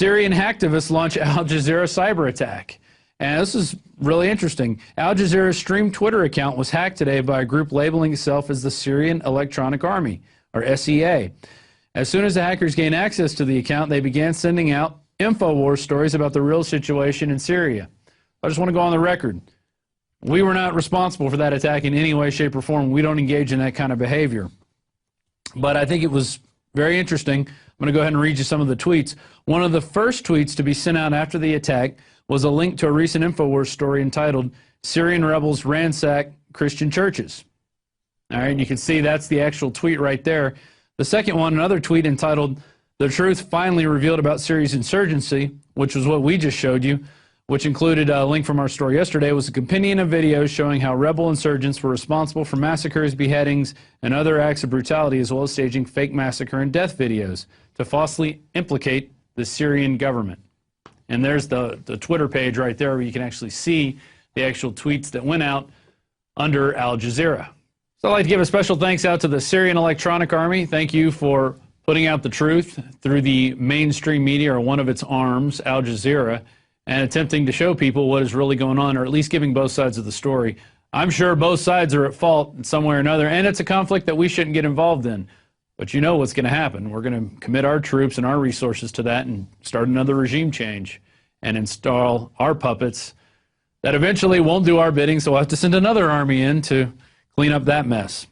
Syrian hacktivists launch Al Jazeera cyber attack. And this is really interesting. Al Jazeera's streamed Twitter account was hacked today by a group labeling itself as the Syrian Electronic Army, or SEA. As soon as the hackers gained access to the account, they began sending out InfoWars stories about the real situation in Syria. I just want to go on the record. We were not responsible for that attack in any way, shape, or form. We don't engage in that kind of behavior. But I think it was very interesting. I'm going to go ahead and read you some of the tweets. One of the first tweets to be sent out after the attack was a link to a recent InfoWars story entitled, "Syrian Rebels Ransack Christian Churches." All right, you can see that's the actual tweet right there. The second one, another tweet entitled, "The Truth Finally Revealed About Syria's Insurgency," which was what we just showed you, which included a link from our story yesterday, was a companion of videos showing how rebel insurgents were responsible for massacres, beheadings, and other acts of brutality, as well as staging fake massacre and death videos to falsely implicate the Syrian government. And there's the Twitter page right there where you can actually see the actual tweets that went out under Al Jazeera. So I'd like to give a special thanks out to the Syrian Electronic Army. Thank you for putting out the truth through the mainstream media, or one of its arms, Al Jazeera, and attempting to show people what is really going on, or at least giving both sides of the story. I'm sure both sides are at fault in some way or another, and it's a conflict that we shouldn't get involved in. But you know what's going to happen. We're going to commit our troops and our resources to that and start another regime change and install our puppets that eventually won't do our bidding, so we'll have to send another army in to clean up that mess.